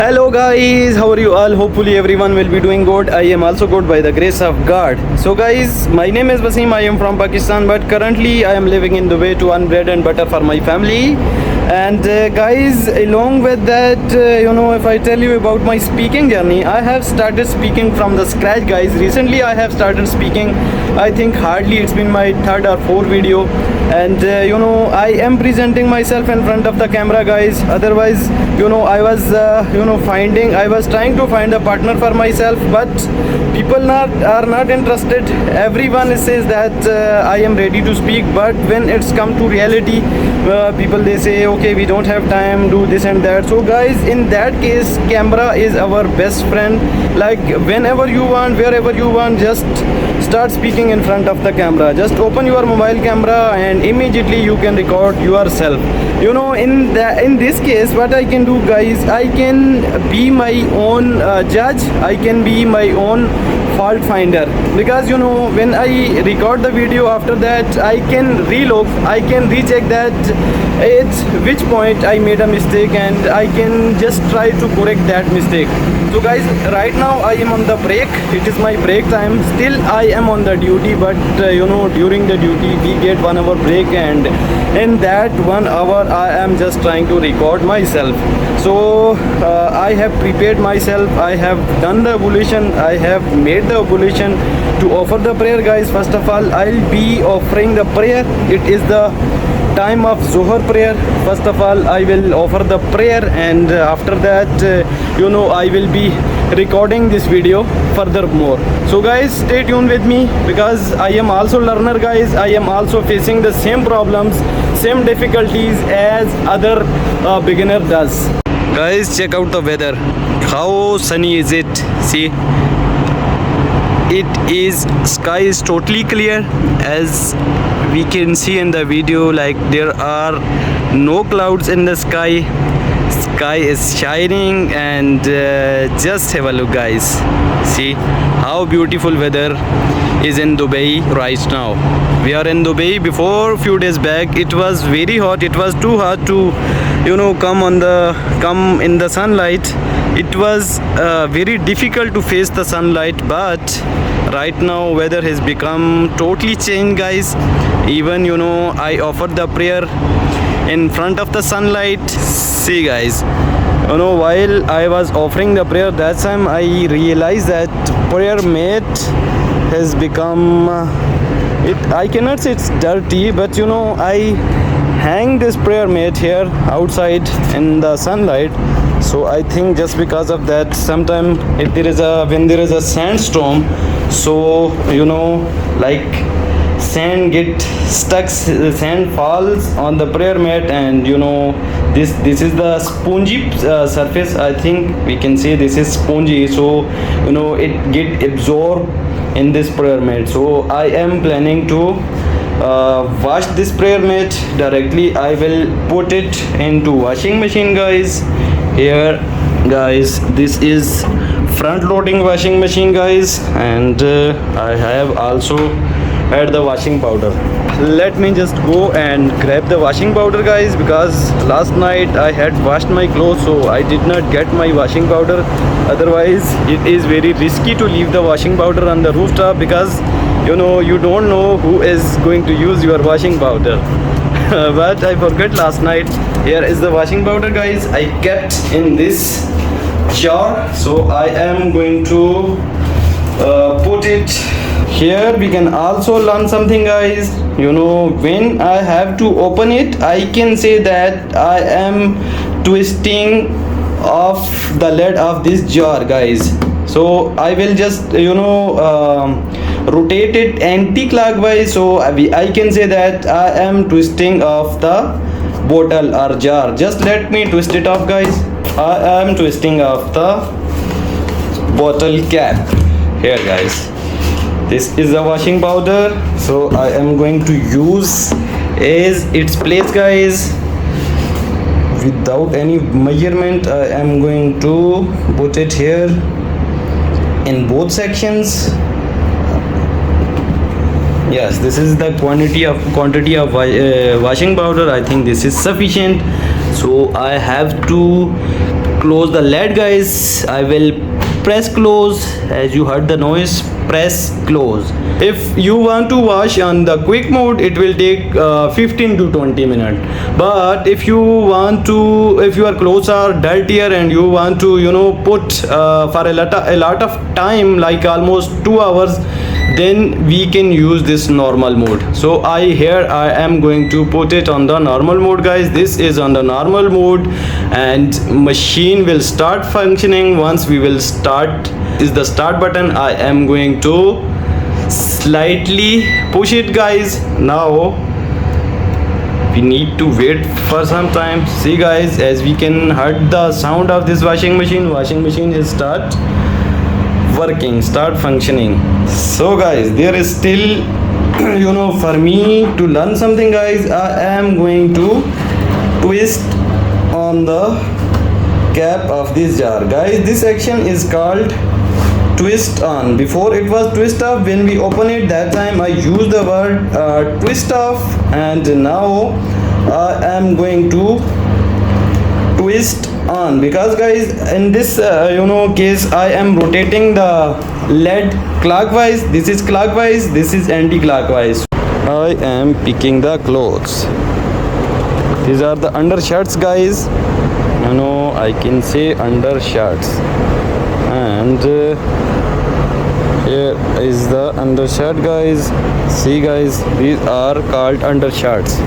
Hello guys, how are you all? Hopefully everyone will be doing good. I am also good by the grace of God. So guys, my name is Wasim. I am from Pakistan, but currently I am living in Dubai to earn bread and butter for my family. And guys, along with that, if I tell you about my speaking journey, I have started speaking from the scratch, guys. Recently I have started speaking. I think hardly it's been my third or fourth video, and I am presenting myself in front of the camera, guys. Otherwise, I was trying to find a partner for myself, but people are not interested. Everyone says that I am ready to speak, but when it's come to reality, people they say, okay, we don't have time, do this and that. So guys, in that case, camera is our best friend. Like whenever you want, wherever you want, just start speaking in front of the camera. Just open your mobile camera and immediately you can record yourself. In this case, what I can do, guys, I can be my own judge. I can be my own fault finder, because when I record the video, after that I can relook, I can recheck that at which point I made a mistake, and I can just try to correct that mistake. So guys, right now I am on the break. It is my break time. Still I am on the duty, but during the duty we get 1 hour break, and in that 1 hour I am just trying to record myself. So I have prepared myself. I have done the ablution. I have made the ablution to offer the prayer, guys. First of all, I'll be offering the prayer. It is the time of Zuhr prayer. First of all, I will offer the prayer, and after that I will be recording this video furthermore. So guys, stay tuned with me, because I am also learner, guys. I am also facing the same problems, same difficulties as other beginner does. Guys, check out the weather. How sunny is it? See, it is, sky is totally clear, as we can see in the video. Like there are no clouds in the sky. Sky is shining, and just have a look, guys. See how beautiful weather is in Dubai right now. We are in Dubai. Before few days back it was very hot. It was too hot to come in the sunlight. It was very difficult to face the sunlight, but right now weather has become totally changed, guys. Even I offered the prayer in front of the sunlight. See guys, while I was offering the prayer, that time I realized that prayer mat has become I cannot say it's dirty, but I hang this prayer mat here outside in the sunlight. So I think just because of that, sometime when there is a sandstorm, so like sand get stuck, sand falls on the prayer mat, and this is the spongy surface. I think we can say this is spongy, so it get absorbed in this prayer mat. So I am planning to wash this prayer mat directly. I will put it into washing machine, guys. Here guys, this is front loading washing machine, guys, and I have also add the washing powder. Let me just go and grab the washing powder, guys, because last night I had washed my clothes, so I did not get my washing powder. Otherwise it is very risky to leave the washing powder on the rooftop, because you don't know who is going to use your washing powder. But I forgot last night. Here is the washing powder, guys. I kept in this jar, so I am going to put it here. We can also learn something, guys. When I have to open it, I can say that I am twisting off the lid of this jar, guys. So I will just rotate it anti-clockwise, so I can say that I am twisting off the bottle or jar. Just let me twist it off, guys. I am twisting off the bottle cap here, guys. This is the washing powder, so I am going to use as its place, guys. Without any measurement, I am going to put it here in both sections. Yes, this is the quantity of washing powder. I think this is sufficient, so I have to close the lid, guys. I will press close. As you heard the noise, press close. If you want to wash on the quick mode, it will take 15 to 20 minutes. But if you want to, if your clothes are dirtier and you want to, put for a lot of time, like almost 2 hours, then we can use this normal mode. So I am going to put it on the normal mode, guys. This is on the normal mode, and machine will start functioning. Once we will start is the start button, I am going to slightly push it, guys. Now we need to wait for some time. See, guys, as we can heard the sound of this washing machine is start working, start functioning. So guys, there is still for me to learn something, guys. I am going to twist on the cap of this jar, guys. This action is called twist on. Before it was twist off. When we open it, that time I used the word twist off, and now I am going to twist on, because guys, in this case, I am rotating the lid clockwise. This is clockwise, this is anti-clockwise. I am picking the clothes. These are the undershirts, guys. I can say undershirts, and here is the undershirt, guys. See, guys, these are called undershirts.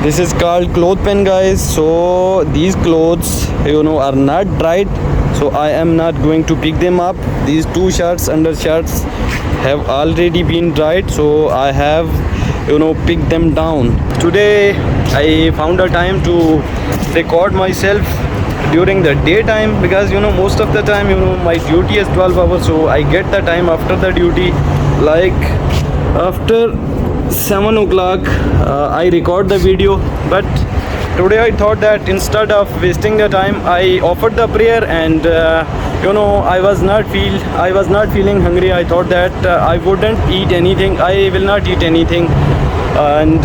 This is called cloth pen, guys. So these clothes are not dried, so I am not going to pick them up. These two undershirts have already been dried, so I have picked them down. Today I found a time to record myself during the daytime, because most of the time my duty is 12 hours, so I get the time after the duty, like after 7 o'clock. I record the video, but today I thought that instead of wasting the time, I offered the prayer, and I was not feeling hungry. I thought that I wouldn't eat anything. I will not eat anything, and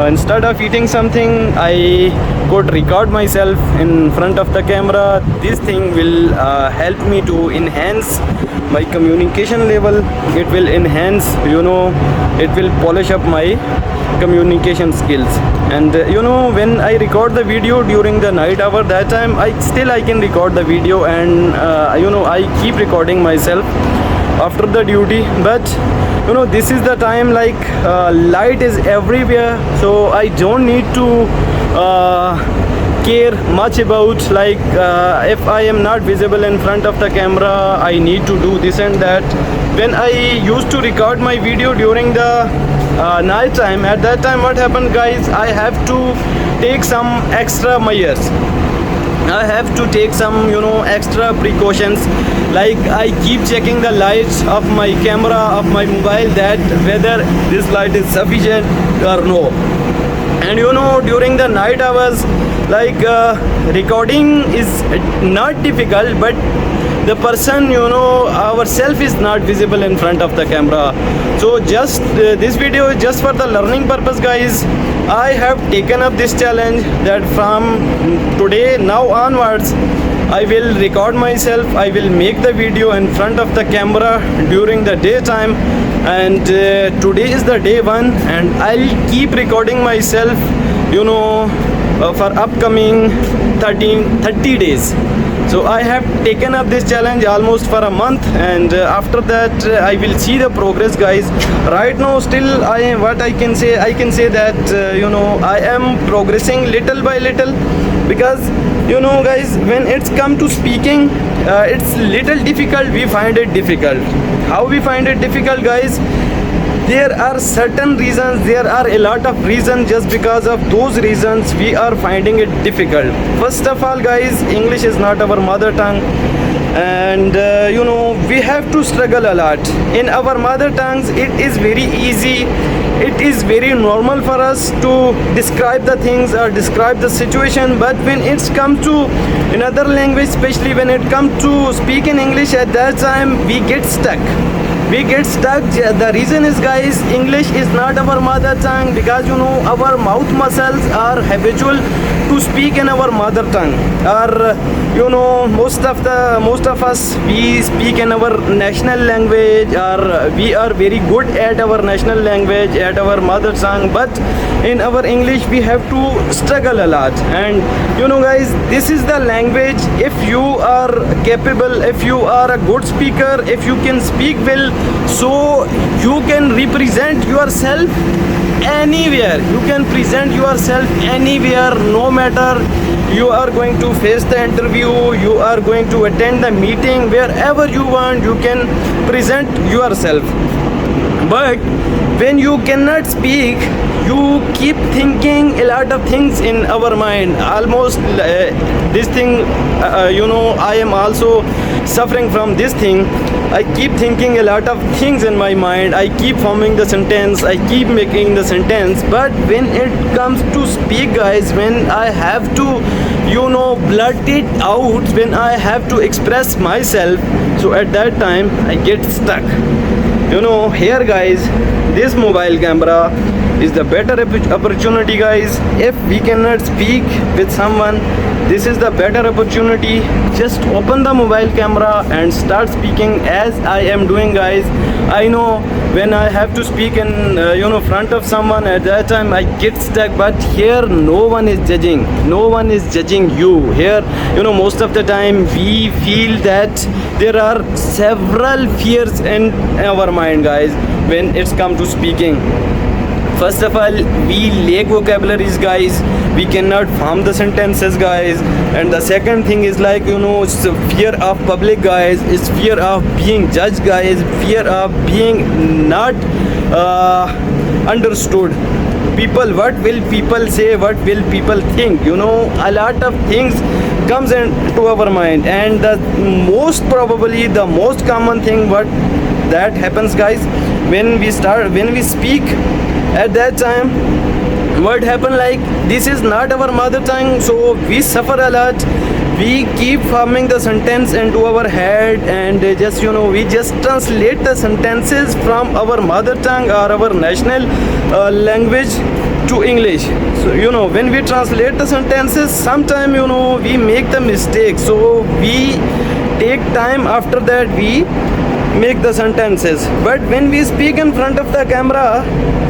instead of eating something, I could record myself in front of the camera. This thing will help me to enhance my communication level. It will enhance, it will polish up my communication skills. And when I record the video during the night hour, that time I can record the video, and I keep recording myself after the duty. But this is the time, like light is everywhere, so I don't need to care much about, like if I am not visible in front of the camera, I need to do this and that. When I used to record my video during the night time, at that time what happened, guys, I have to take some extra measures. I have to take some extra precautions, like I keep checking the lights of my camera of my mobile, that whether this light is sufficient or no. And during the night hours, like recording is not difficult, but the person ourself is not visible in front of the camera. So just this video is just for the learning purpose, guys. I have taken up this challenge, that from today now onwards I will record myself, I will make the video in front of the camera during the daytime. And today is the day 1, and I'll keep recording myself for upcoming 30 days. So I have taken up this challenge almost for a month, and after that I will see the progress, guys. Right now still I can say that I am progressing little by little, because guys, when it's come to speaking, it's little difficult. We find it difficult. How we find it difficult, guys? There are certain reasons, there are a lot of reasons. Just because of those reasons we are finding it difficult. First of all, guys, English is not our mother tongue, and we have to struggle a lot. In our mother tongues, it is very easy, it is very normal for us to describe the things or describe the situation. But when it's come to another language, especially when it comes to speak in English, at that time we get stuck. The reason is, guys, English is not our mother tongue, because our mouth muscles are habitual to to speak in our mother tongue. Or most of us, we speak in our national language, or we are very good at our national language, at our mother tongue, but in our English we have to struggle a lot. And guys, this is the language. If you are capable, if you are a good speaker, if you can speak well, so you can represent yourself anywhere. You can present yourself anywhere, no matter you are going to face the interview, you are going to attend the meeting, wherever you want, you can present yourself. But when you cannot speak, you keep thinking a lot of things in our mind. Almost this thing, I am also suffering from this thing. I keep thinking a lot of things in my mind. I keep forming the sentence, I keep making the sentence. But when it comes to speak, guys, when I have to blurt it out, when I have to express myself, so at that time I get stuck. Here, guys, this mobile camera is the better opportunity, guys. If we cannot speak with someone, this is the better opportunity. Just open the mobile camera and start speaking as I am doing, guys. I know when I have to speak in front of someone, at that time I get stuck. But here no one is judging, no one is judging you. Here most of the time we feel that there are several fears in our mind, guys, when it's come to speaking. First of all, we lack vocabularies, guys. We cannot form the sentences, guys. And the second thing is like it's fear of public, guys. It's fear of being judged, guys. Fear of being not understood. People, what will people say? What will people think? A lot of things comes into our mind, and the most common thing what that happens, guys, when we speak. At that time, what happened, like, this is not our mother tongue, so we suffer a lot. We keep forming the sentence into our head, and we just translate the sentences from our mother tongue or our national language to English. So when we translate the sentences, sometimes we make the mistake, so we take time. After that we make the sentences. But when we speak in front of the camera,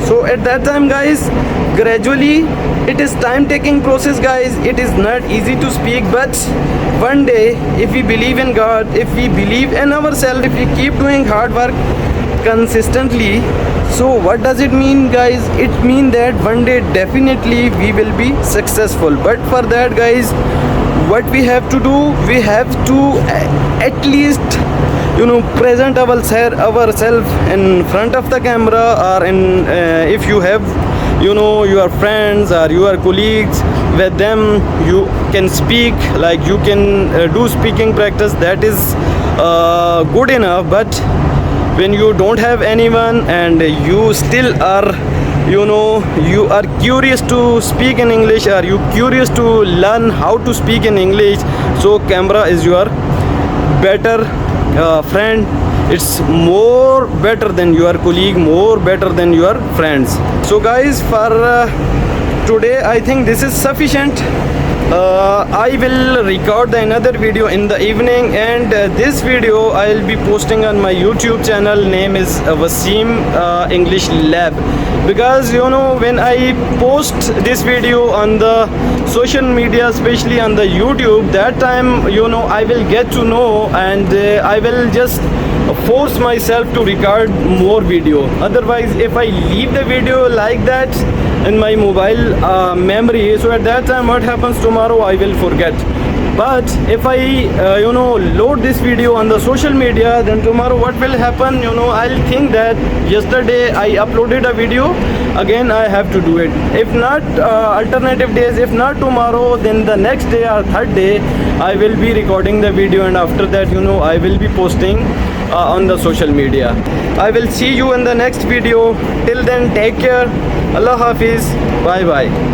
so at that time, guys, gradually it is time taking process, guys. It is not easy to speak, but one day, if we believe in God, if we believe in ourselves, if we keep doing hard work consistently, so what does it mean, guys? It means that one day definitely we will be successful. But for that, guys, what we have to do, we have to at least present ourselves in front of the camera, or in if you have your friends or your colleagues, with them you can speak, like you can do speaking practice. That is good enough. But when you don't have anyone and you still are you are curious to speak in English, or you curious to learn how to speak in English, so camera is your better friend. It's more better than your colleague, more better than your friends. So guys, for today I think this is sufficient. I will record another video in the evening, and this video I will be posting on my YouTube channel. Name is Wasim English Lab. Because when I post this video on the social media, especially on the YouTube, that time I will get to know, and I will just force myself to record more video. Otherwise, if I leave the video like that in my mobile memory, so at that time what happens, tomorrow I will forget. But if I load this video on the social media, then tomorrow what will happen, I'll think that yesterday I uploaded a video, again I have to do it. If not alternative days, if not tomorrow, then the next day or third day I will be recording the video, and after that I will be posting on the social media. I will see you in the next video. Till then, take care. Allah Hafiz. Bye bye.